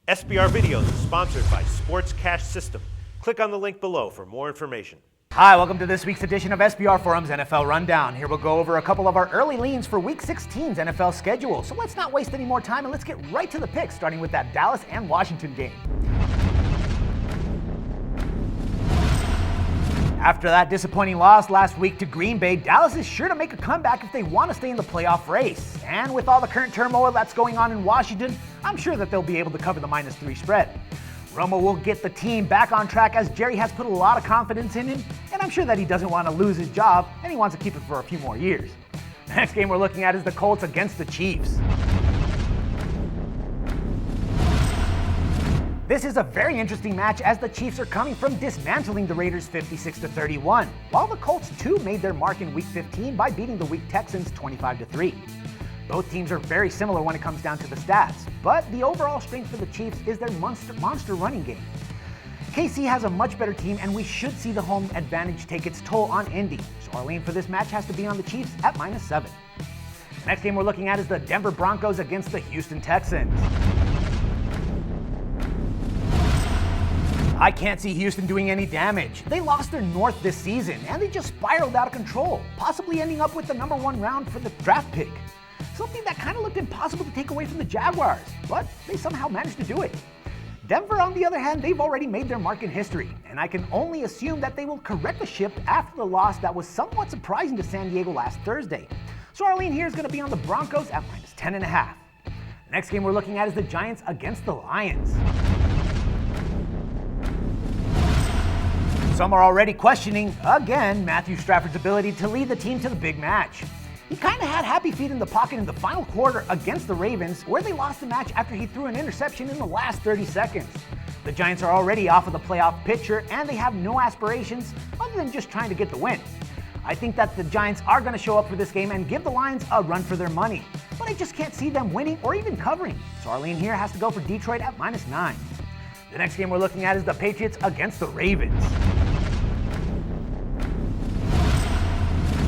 SBR Videos is sponsored by Sports Cash System. Click on the link below for more information. Hi, welcome to this week's edition of SBR Forum's NFL Rundown. Here we'll go over a couple of our early leans for Week 16's NFL schedule. So let's not waste any more time and let's get right to the picks, starting with that Dallas and Washington game. After that disappointing loss last week to Green Bay, Dallas is sure to make a comeback if they want to stay in the playoff race. And with all the current turmoil that's going on in Washington, I'm sure that they'll be able to cover the -3 spread. Romo will get the team back on track as Jerry has put a lot of confidence in him, and I'm sure that he doesn't want to lose his job and he wants to keep it for a few more years. The next game we're looking at is the Colts against the Chiefs. This is a very interesting match as the Chiefs are coming from dismantling the Raiders 56-31, while the Colts too made their mark in Week 15 by beating the weak Texans 25-3. Both teams are very similar when it comes down to the stats, but the overall strength for the Chiefs is their monster running game. KC has a much better team and we should see the home advantage take its toll on Indy, so our lean for this match has to be on the Chiefs at -7. The next game we're looking at is the Denver Broncos against the Houston Texans. I can't see Houston doing any damage. They lost their north this season, and they just spiraled out of control, possibly ending up with the #1 round for the draft pick. Something that kind of looked impossible to take away from the Jaguars, but they somehow managed to do it. Denver, on the other hand, they've already made their mark in history, and I can only assume that they will correct the ship after the loss that was somewhat surprising to San Diego last Thursday. So our lean here is going to be on the Broncos at -10.5. The next game we're looking at is the Giants against the Lions. Some are already questioning, again, Matthew Stafford's ability to lead the team to the big match. He kind of had happy feet in the pocket in the final quarter against the Ravens, where they lost the match after he threw an interception in the last 30 seconds. The Giants are already off of the playoff picture, and they have no aspirations other than just trying to get the win. I think that the Giants are going to show up for this game and give the Lions a run for their money, but I just can't see them winning or even covering, so our lean here has to go for Detroit at -9. The next game we're looking at is the Patriots against the Ravens.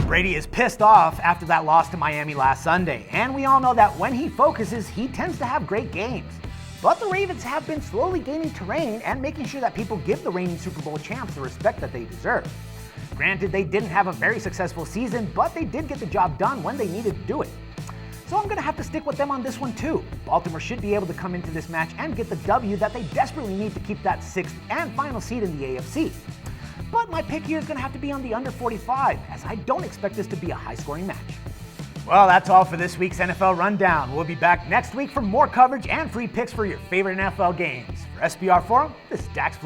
Brady is pissed off after that loss to Miami last Sunday, and we all know that when he focuses, he tends to have great games. But the Ravens have been slowly gaining terrain and making sure that people give the reigning Super Bowl champs the respect that they deserve. Granted, they didn't have a very successful season, but they did get the job done when they needed to do it. So I'm going to have to stick with them on this one too. Baltimore should be able to come into this match and get the W that they desperately need to keep that 6th and final seed in the AFC. But my pick here is going to have to be on the under 45, as I don't expect this to be a high-scoring match. Well, that's all for this week's NFL Rundown. We'll be back next week for more coverage and free picks for your favorite NFL games. For SBR Forum, this is Floyd.